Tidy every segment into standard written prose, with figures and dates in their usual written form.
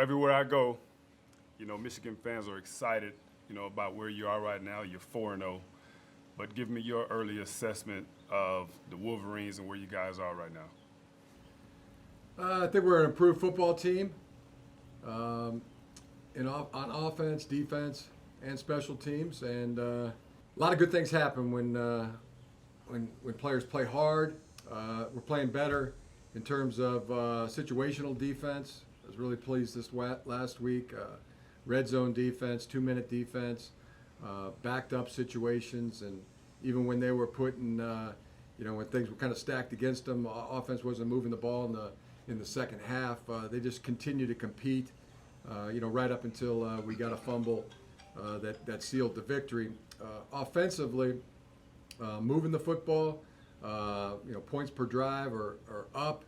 Everywhere I go, Michigan fans are excited, about where you are right now. You're 4-0. But give me your early assessment of the Wolverines and where you guys are right now. I think we're an improved football team on offense, defense, and special teams. And a lot of good things happen when players play hard. We're playing better in terms of situational defense. I was really pleased this last week. Red zone defense, 2-minute defense, backed up situations, and even when they were putting, when things were kind of stacked against them, offense wasn't moving the ball in the second half. They just continued to compete, right up until we got a fumble that sealed the victory. Offensively, moving the football, points per drive are up,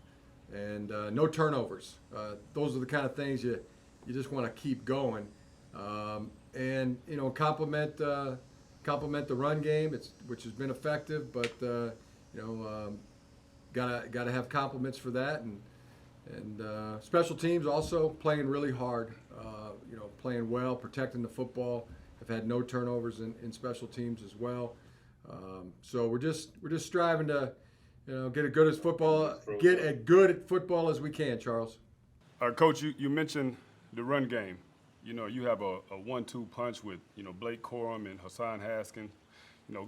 and no turnovers. Those are the kind of things you just want to keep going, and complement the run game, which has been effective, but gotta have compliments for that, and special teams also playing really hard, playing well, protecting the football. Have had no turnovers in special teams as well. So we're just striving to get as good at football as we can, Charles. Coach, you mentioned the run game. You have a 1-2 punch with, Blake Corum and Hassan Haskins.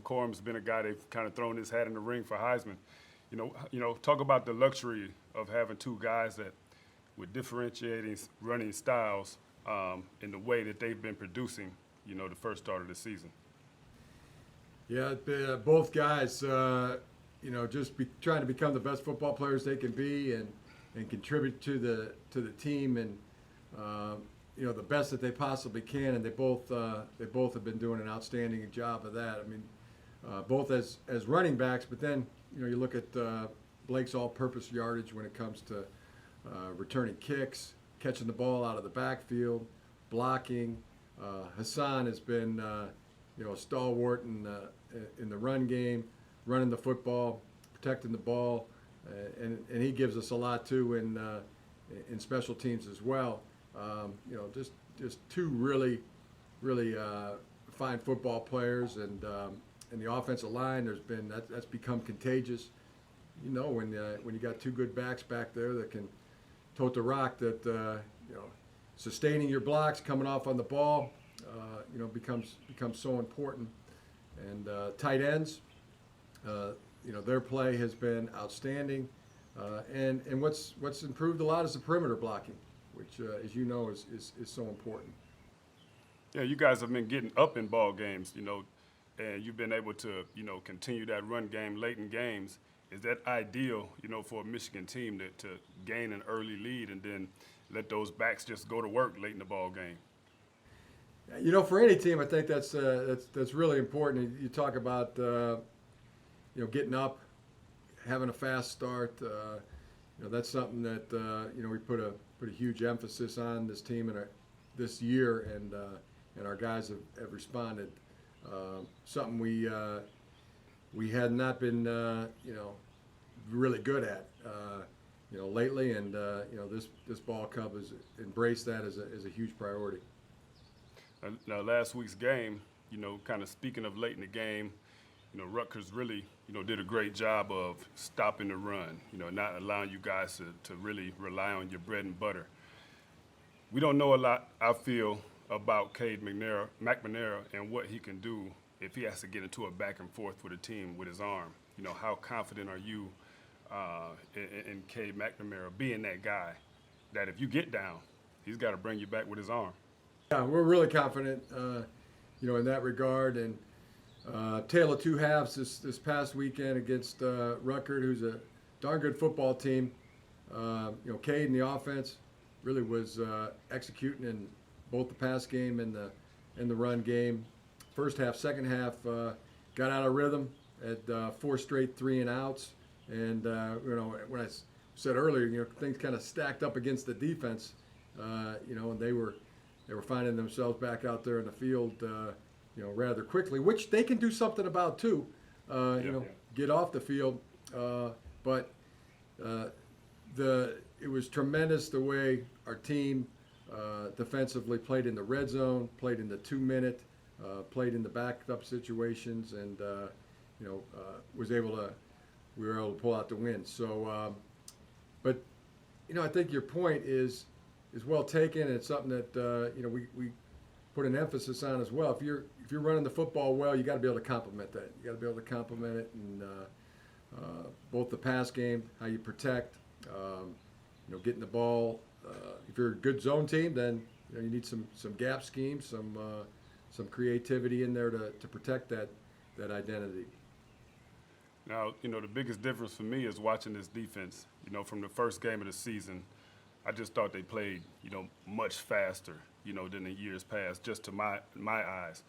Corum's been a guy they've kind of thrown his hat in the ring for Heisman. Talk about the luxury of having two guys that with differentiating running styles in the way that they've been producing, the first start of the season. Yeah, both guys, trying to become the best football players they can be and contribute to the team and the best that they possibly can, and they both have been doing an outstanding job of that. I mean, both as running backs, but then you look at Blake's all-purpose yardage when it comes to returning kicks, catching the ball out of the backfield, blocking. Hassan has been a stalwart in the run game, running the football, protecting the ball, and he gives us a lot too in special teams as well. Just two really fine football players, and the offensive line that's become contagious. When you got two good backs back there that can tote the rock, that sustaining your blocks, coming off on the ball, becomes so important. And tight ends, their play has been outstanding. And what's improved a lot is the perimeter blocking, which, as you know, is so important. Yeah, you guys have been getting up in ball games, and you've been able to, continue that run game late in games. Is that ideal, for a Michigan team to gain an early lead and then let those backs just go to work late in the ball game? For any team, I think that's really important. You talk about getting up, having a fast start. That's something that we put a huge emphasis on this team and this year, and our guys have responded. Something we had not been really good at lately, and this ball club has embraced that as a huge priority. Now, last week's game, kind of speaking of late in the game, Rutgers really, did a great job of stopping the run, not allowing you guys to really rely on your bread and butter. We don't know a lot, I feel, about Cade McNamara and what he can do if he has to get into a back and forth with a team with his arm. How confident are you in Cade McNamara being that guy that if you get down, he's got to bring you back with his arm? Yeah, we're really confident, in that regard. And tale of two halves this past weekend against Rutgers, who's a darn good football team. Cade in the offense really was executing in both the pass game and the run game. First half, second half, got out of rhythm at 4 straight 3-and-outs. And when I said earlier, things kind of stacked up against the defense. And they were finding themselves back out there in the field, rather quickly, which they can do something about too. Get off the field, but it was tremendous the way our team defensively, played in the red zone, played in the 2-minute, played in the backup situations, and we were able to pull out the win. So, but I think your point is well taken, and it's something that we put an emphasis on as well. If you're running the football well, you got to be able to complement that. You got to be able to complement it, and both the pass game, how you protect, getting the ball. If you're a good zone team, then you need some gap schemes, some creativity in there to protect that identity. Now, the biggest difference for me is watching this defense. From the first game of the season, I just thought they played, much faster, than in years past, just to my eyes.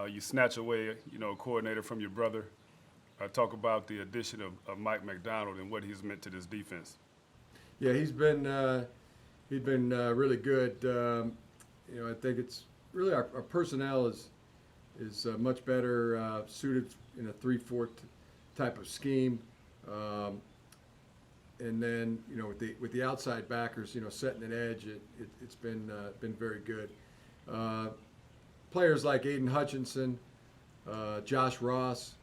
You snatch away, a coordinator from your brother. Talk about the addition of Mike McDonald and what he's meant to this defense. Yeah, he's been really good. I think it's really our personnel is much better suited in a 3-4 type of scheme. And then with the outside backers, setting an edge, it's been very good. Players like Aiden Hutchinson, Josh Ross,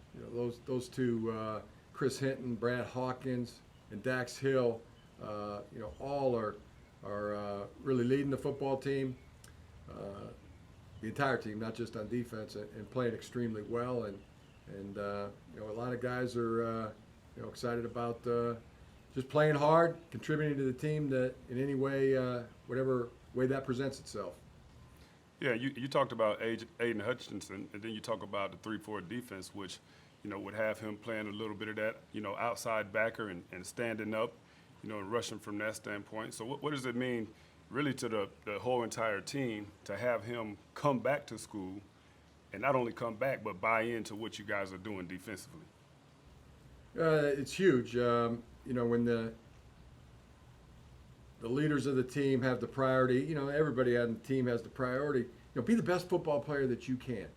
those two, Chris Hinton, Brad Hawkins, and Dax Hill, all are really leading the football team, the entire team, not just on defense, and playing extremely well. And a lot of guys are excited about just playing hard, contributing to the team that in any way, whatever way that presents itself. Yeah, you talked about Aiden Hutchinson, and then you talk about the 3-4 defense, which would have him playing a little bit of that outside backer and standing up, and rushing from that standpoint. So what does it mean really to the whole entire team to have him come back to school, and not only come back but buy into what you guys are doing defensively? It's huge. When the leaders of the team have the priority, everybody on the team has the priority, be the best football player that you can,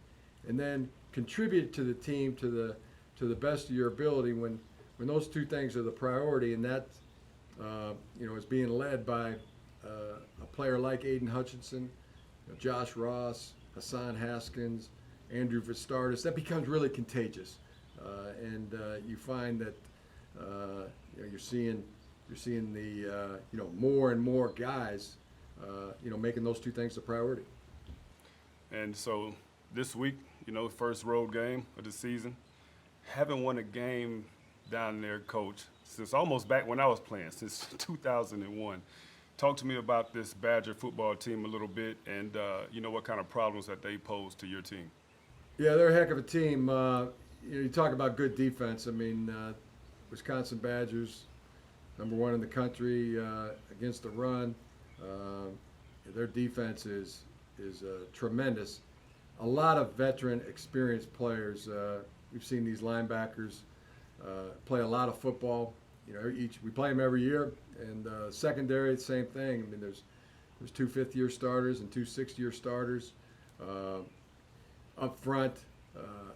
and then contribute to the team to the best of your ability when those two things are the priority, and that is being led by a player like Aiden Hutchinson, Josh Ross, Hassan Haskins, Andrew Vistardis. That becomes really contagious, and you find that you're seeing the more and more guys making those two things a priority. And so this week, first road game of the season, haven't won a game down there, Coach, since almost back when I was playing, since 2001. Talk to me about this Badger football team a little bit, and what kind of problems that they pose to your team. Yeah, they're a heck of a team. You talk about good defense. I mean, Wisconsin Badgers, #1 in the country against the run. Their defense is tremendous. A lot of veteran, experienced players. We've seen these linebackers play a lot of football. We play them every year, and secondary, the same thing. I mean, there's 2 fifth-year starters and 2 sixth-year starters. Up front,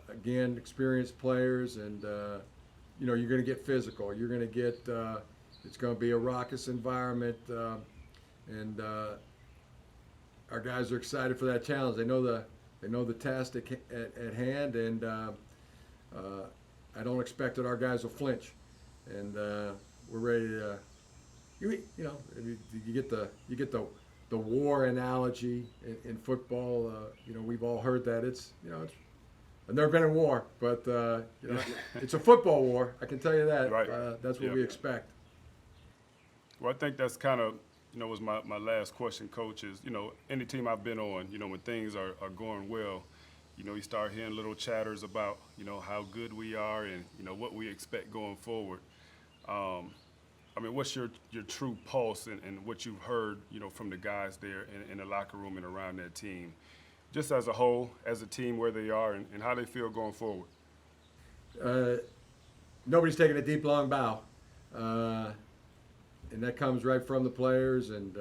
again, experienced players, and you're going to get physical. You're going to get. It's going to be a raucous environment, and our guys are excited for that challenge. They know the task at hand, and I don't expect that our guys will flinch. And we're ready to. You get the war analogy in football. We've all heard that. I've never been in war, but it's a football war. I can tell you that. Right. That's what we expect. Well, I think that's kind of was my last question, Coach. Is any team I've been on, when things are going well, you start hearing little chatters about how good we are and what we expect going forward. I mean, what's your true pulse and what you've heard, from the guys there in the locker room and around that team, just as a whole, as a team, where they are and how they feel going forward? Nobody's taking a deep, long bow, and that comes right from the players and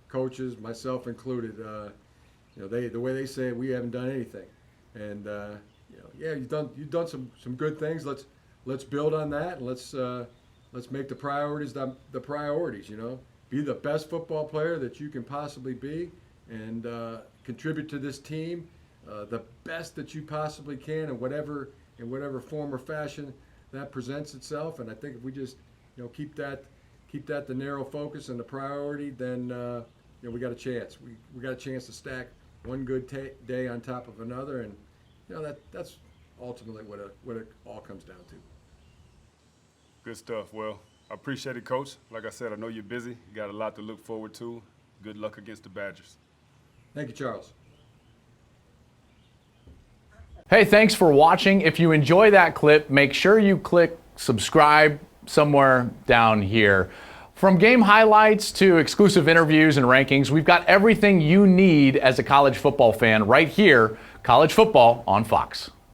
coaches, myself included. The way they say it, we haven't done anything, and you've done some good things. Let's build on that, and let's make the priorities the priorities. be the best football player that you can possibly be, and contribute to this team the best that you possibly can in whatever form or fashion that presents itself. And I think if we just keep that the narrow focus and the priority, then we got a chance. We got a chance to stack one good day on top of another, and that's ultimately what it all comes down to. Good stuff. Well, I appreciate it, Coach. Like I said, I know you're busy. You got a lot to look forward to. Good luck against the Badgers. Thank you, Charles. Hey, thanks for watching. If you enjoy that clip, make sure you click subscribe somewhere down here. From game highlights to exclusive interviews and rankings, we've got everything you need as a college football fan right here, College Football on Fox.